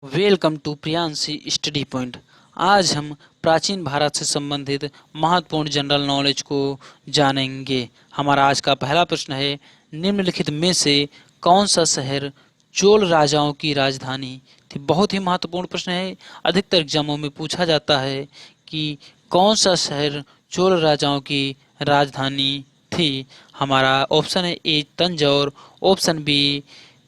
Welcome to Priyanshi study point. आज हम प्राचीन भारत से संबंधित महत्वपूर्ण जनरल नॉलेज को जानेंगे। हमारा आज का पहला प्रश्न है, निम्नलिखित में से कौन सा शहर चोल राजाओं की राजधानी थी। बहुत ही महत्वपूर्ण प्रश्न है। अधिकतर एग्जामों में पूछा जाता है कि कौन सा शहर चोल राजाओं की राजधानी थी। हमारा ऑप्शन है A Tanjore, option B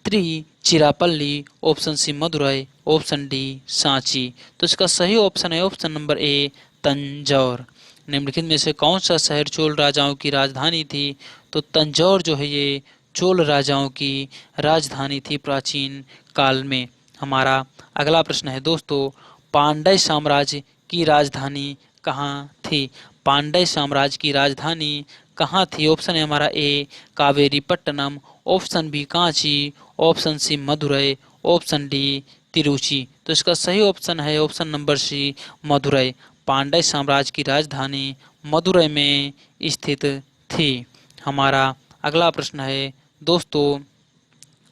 Tiruchirappalli, option C Madurai, option D Sanchi. तो इसका सही ऑप्शन है ऑप्शन नंबर ए तंजौर। निम्नलिखित में से कौन सा शहर चोल राजाओं की राजधानी थी। तो तंजौर जो है ये चोल राजाओं की राजधानी थी प्राचीन काल में। हमारा अगला प्रश्न है दोस्तों, पांड्य साम्राज्य की राजधानी कहाँ थी। पांड्य साम्राज्य की राजधानी कहाँ थी। ऑप्शन है हमारा A Kaveripattinam, option B Kanchi, option C Madurai, option D Tiruchi. तो इसका सही ऑप्शन है option number C Madurai. Pandya साम्राज्य की राजधानी मदुरई में स्थित थी। हमारा अगला प्रश्न है दोस्तों,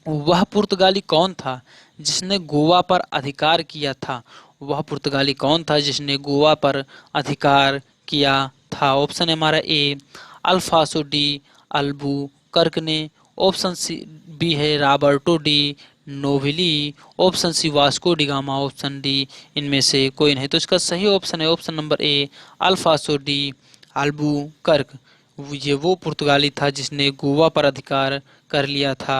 वह पुर्तगाली कौन था जिसने गोवा पर अधिकार किया था। वह पुर्तगाली कौन था जिसने गोवा पर अधिकार किया था। ऑप्शन है हमारा ए अल्फासो डी अल्बुकर्क ने, ऑप्शन सी बी है Roberto de Nobili, option C Vasco da Gama, option D इनमें से कोई नहीं। तो इसका सही ऑप्शन है ऑप्शन नंबर ए अल्फासो डी अल्बुकर्क। ये वो पुर्तगाली था जिसने गोवा पर अधिकार कर लिया था।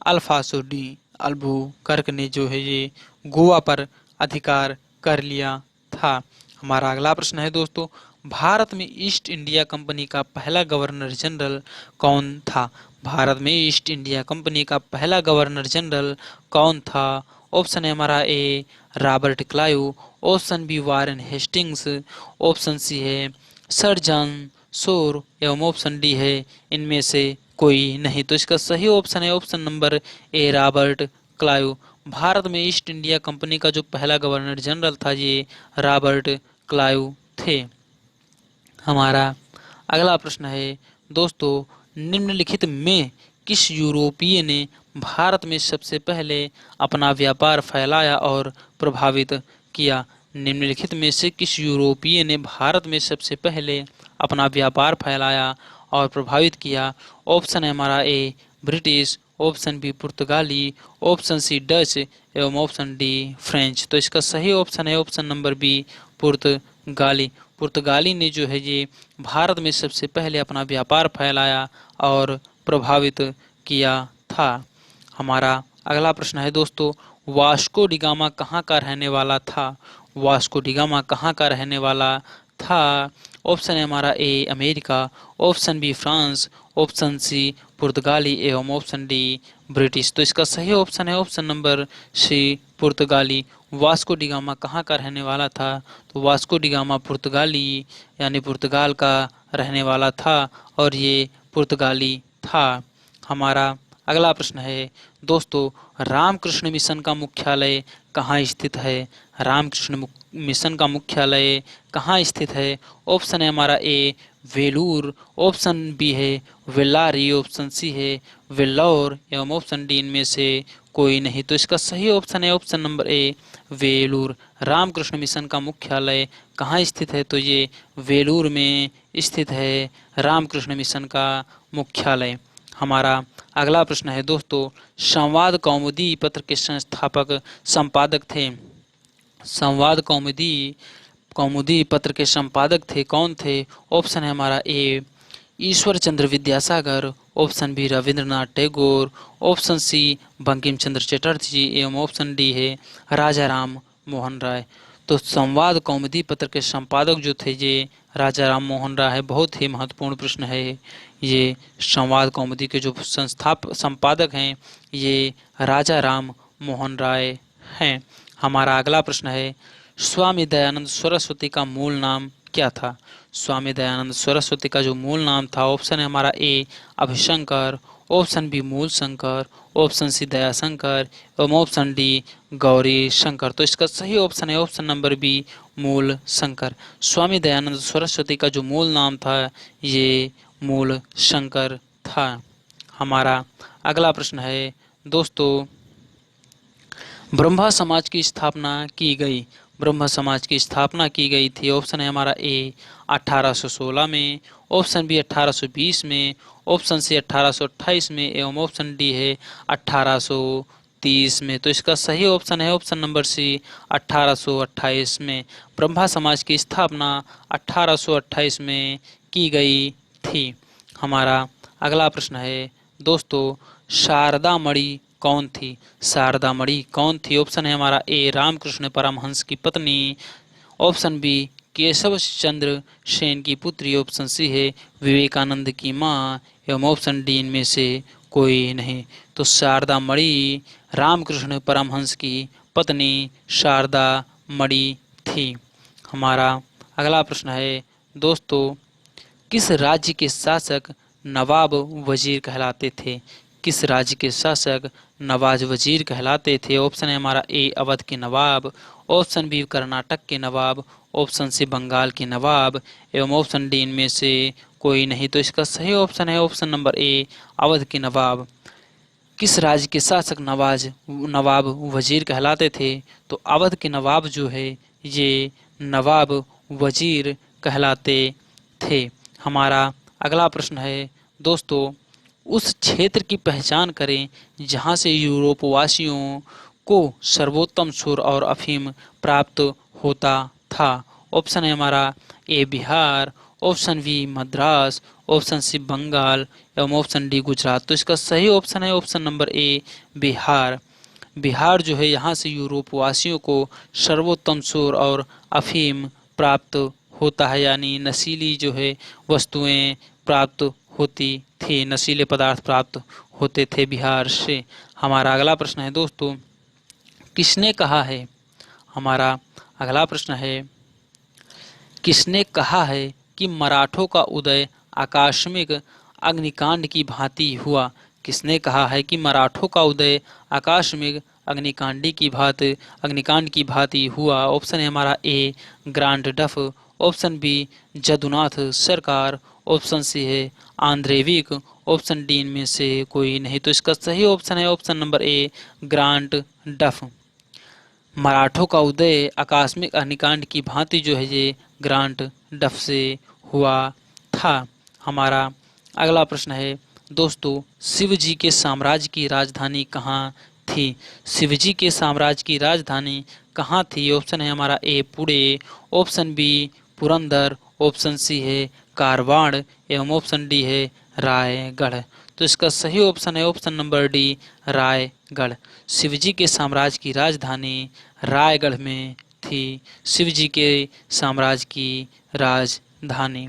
अल्फासो डी अल्बुकर्क ने जो है ये गोवा पर अधिकार कर लिया था। हमारा अगला प्रश्न है दोस्तों, भारत में ईस्ट इंडिया कंपनी का पहला गवर्नर जनरल कौन था। भारत में ईस्ट इंडिया कंपनी का पहला गवर्नर जनरल कौन था। ऑप्शन है हमारा A Robert Clive, option B Warren Hastings, option C है सर जॉन शोर एवं ऑप्शन डी है इनमें से कोई नहीं। तो इसका सही ऑप्शन है ऑप्शन नंबर ए रॉबर्ट क्लाइव। भारत में ईस्ट इंडिया कंपनी का जो पहला गवर्नर जनरल था ये रॉबर्ट क्लाइव थे। हमारा अगला प्रश्न है दोस्तों, निम्नलिखित में किस यूरोपीय ने भारत में सबसे पहले अपना व्यापार फैलाया और प्रभावित किया। निम्नलिखित में से किस यूरोपीय ने भारत में सबसे पहले अपना व्यापार फैलाया और प्रभावित किया। ऑप्शन है हमारा ए ब्रिटिश, ऑप्शन बी पुर्तगाली, ऑप्शन सी डच एवं ऑप्शन डी फ्रेंच। तो इसका सही ऑप्शन है ऑप्शन नंबर बी पुर्तगाली। पुर्तगाली ने जो है ये भारत में सबसे पहले अपना व्यापार फैलाया और प्रभावित किया था। हमारा अगला प्रश्न है दोस्तों, वास्को डी गामा कहाँ का रहने वाला था। वास्को डी गामा कहाँ का रहने वाला था। ऑप्शन है हमारा A America, option B France, option C पुर्तगाली एवं ऑप्शन डी ब्रिटिश। तो इसका सही ऑप्शन है ऑप्शन नंबर सी पुर्तगाली। वास्को डी गामा कहाँ का रहने वाला था। तो वास्को डी गामा पुर्तगाली यानी पुर्तगाल का रहने वाला था और ये पुर्तगाली था। हमारा अगला प्रश्न है दोस्तों, रामकृष्ण मिशन का मुख्यालय कहाँ स्थित है। रामकृष्ण मिशन का मुख्यालय कहाँ स्थित है। ऑप्शन है हमारा ए वेलूर, ऑप्शन बी है वेल्लारी, ऑप्शन सी है वेल्लौर एवं ऑप्शन डी इनमें से कोई नहीं। तो इसका सही ऑप्शन है option number A Vellore. Ramakrishna Mission का मुख्यालय कहाँ स्थित है। तो ये वेलूर में स्थित है रामकृष्ण मिशन का मुख्यालय। हमारा अगला प्रश्न है दोस्तों, संवाद कौमुदी पत्र के संस्थापक संपादक थे। संवाद कौमुदी पत्र के संपादक थे कौन थे। ऑप्शन है हमारा A Ishwar Chandra Vidyasagar, option B Rabindranath Tagore, option C Bankim Chandra Chatterjee ji एवं ऑप्शन डी है राजा राम मोहन राय। तो संवाद कौमुदी पत्र के संपादक जो थे ये राजा राम मोहन राय है। बहुत ही महत्वपूर्ण प्रश्न है ये। संवाद कौमुदी के जो संपादक हैं ये राजा राम मोहन राय हैं। हमारा अगला प्रश्न है, स्वामी दयानंद सरस्वती का मूल नाम क्या था। स्वामी दयानंद सरस्वती का जो मूल नाम था, ऑप्शन है हमारा ए अभिशंकर, ऑप्शन बी मूल शंकर, ऑप्शन सी दयाशंकर एवं ऑप्शन डी गौरी शंकर। तो इसका सही ऑप्शन है ऑप्शन नंबर बी मूल शंकर। स्वामी दयानंद सरस्वती का जो मूल नाम था ये मूल शंकर था। हमारा अगला प्रश्न है दोस्तों, ब्रह्मा समाज की स्थापना की गई? ब्रह्मा समाज की स्थापना की गई थी, ऑप्शन है हमारा ए 1816 में, ऑप्शन बी 1820 में, ऑप्शन सी 1828 में एवं ऑप्शन डी है 1830 में। तो इसका सही ऑप्शन है ऑप्शन नंबर सी 1828 में। ब्रह्मा समाज की स्थापना 1828 में की गई थी। हमारा अगला प्रश्न है दोस्तों, शारदा मणि कौन थी? शारदा मणि कौन थी? ऑप्शन है हमारा ए रामकृष्ण परमहंस की पत्नी, ऑप्शन बी केशव चंद्र सेन की पुत्री, ऑप्शन सी है विवेकानंद की मां, एवं ऑप्शन डी इनमें से कोई नहीं। तो शारदा मणि रामकृष्ण परमहंस की पत्नी शारदा मणि थी। हमारा अगला प्रश्न है दोस्तों, किस राज्य के शासक नवाब वजीर कहलाते थे? किस राज्य के शासक नवाब वजीर कहलाते थे? ऑप्शन है हमारा ए अवध के नवाब, ऑप्शन बी कर्नाटक के नवाब, ऑप्शन सी बंगाल के नवाब, एवं ऑप्शन डी इनमें से कोई नहीं। तो इसका सही ऑप्शन है ऑप्शन नंबर ए अवध के नवाब। किस राज्य के शासक नवाब वजीर कहलाते थे? तो अवध के नवाब जो है ये नवाब वजीर कहलाते थे। हमारा अगला प्रश्न है दोस्तों, उस क्षेत्र की पहचान करें जहां से यूरोपवासियों को सर्वोत्तम सुर और अफीम प्राप्त होता था। ऑप्शन है हमारा A Bihar, option B Madras, option C Bengal, एवं ऑप्शन डी गुजरात। तो इसका सही ऑप्शन है option number A Bihar. Bihar जो है यहाँ से यूरोपवासियों को सर्वोत्तम सुर और अफीम प्राप्त होता है, यानी नशीली जो है वस्तुएं प्राप्त होती थी, नशीले पदार्थ प्राप्त होते थे बिहार से। हमारा अगला प्रश्न है दोस्तों, किसने कहा है? हमारा अगला प्रश्न है, किसने कहा है कि मराठों का उदय आकस्मिक अग्निकांड की भांति हुआ? किसने कहा है कि मराठों का उदय आकस्मिक अग्निकांड की भांति हुआ? ऑप्शन है हमारा ए ग्रांड डफ, ऑप्शन बी जदुनाथ सरकार, ऑप्शन सी है आंद्रेविक, ऑप्शन डी इनमें से कोई नहीं। तो इसका सही ऑप्शन है ऑप्शन नंबर ए ग्रांड डफ। मराठों का उदय आकस्मिक अग्निकांड की भांति जो है ये ग्रांड डफ से हुआ था। हमारा अगला प्रश्न है दोस्तों, शिवजी के साम्राज्य की राजधानी कहाँ थी? शिवजी के साम्राज्य की राजधानी कहाँ थी? ऑप्शन है हमारा A Pune, option B Purandar, option C है कारवाड़, एवं ऑप्शन डी है रायगढ़। तो इसका सही ऑप्शन है option number D Raigarh. Shivji के साम्राज्य की राजधानी रायगढ़ में थी, शिवजी के साम्राज्य की राजधानी।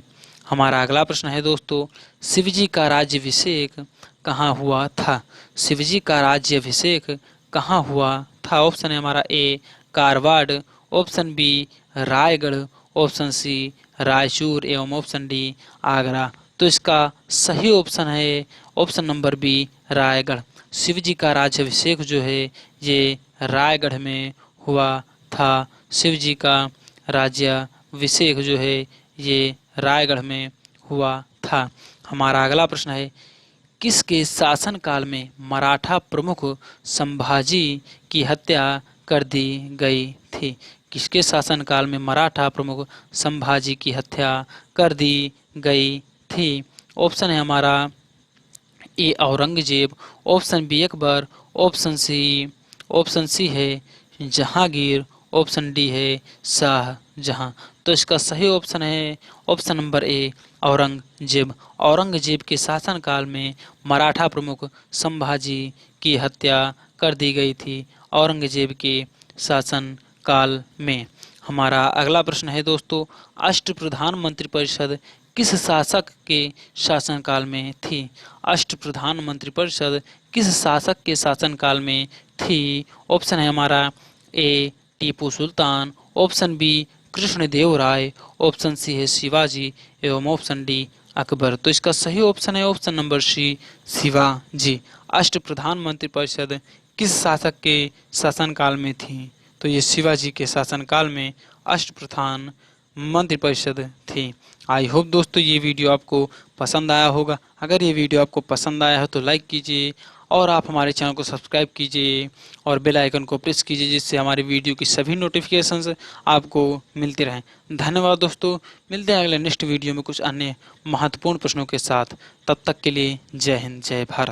हमारा अगला प्रश्न है दोस्तों, शिवजी का राज्याभिषेक कहाँ हुआ था? शिवजी का राज्याभिषेक कहाँ हुआ था? ऑप्शन है हमारा A Karwar, option B Raigad, option C Raichur, एवं ऑप्शन डी आगरा। तो इसका सही ऑप्शन है option number B Raigad. Shivaji का राज्याभिषेक जो है ये रायगढ़ में हुआ था। शिवजी का राज्याभिषेक जो है ये रायगढ़ में हुआ था। हमारा अगला प्रश्न है, किसके शासनकाल में मराठा प्रमुख संभाजी की हत्या कर दी गई थी? किसके शासनकाल में मराठा प्रमुख संभाजी की हत्या कर दी गई थी? ऑप्शन है हमारा A Aurangzeb, option B Akbar, option C है जहांगीर, ऑप्शन डी है शाहजहां। तो इसका सही ऑप्शन है ऑप्शन नंबर ए औरंगजेब। औरंगजेब के शासनकाल में मराठा प्रमुख संभाजी की हत्या कर दी गई थी, औरंगजेब के शासन काल में। हमारा अगला प्रश्न है दोस्तों, अष्टप्रधान मंत्रिपरिषद किस शासक के शासनकाल में थी? अष्टप्रधान मंत्रिपरिषद किस शासक के शासनकाल में थी? ऑप्शन है हमारा ए टीपू सुल्तान, ऑप्शन बी कृष्णदेव राय, ऑप्शन सी है शिवाजी, एवं ऑप्शन डी अकबर। तो इसका सही ऑप्शन है ऑप्शन नंबर सी शिवाजी। अष्टप्रधान मंत्रिपरिषद किस शासक के शासनकाल में थी? तो ये शिवाजी के शासनकाल में अष्टप्रधान मंत्रिपरिषद थी। आई होप दोस्तों ये वीडियो आपको पसंद आया होगा। अगर ये वीडियो आपको पसंद आया है तो लाइक कीजिए और आप हमारे चैनल को सब्सक्राइब कीजिए और बेल आइकन को प्रेस कीजिए, जिससे हमारी वीडियो की सभी नोटिफिकेशंस आपको मिलते रहें। धन्यवाद दोस्तों, मिलते हैं अगले नेक्स्ट वीडियो में कुछ अन्य महत्वपूर्ण प्रश्नों के साथ। तब तक के लिए जय हिंद, जय भारत।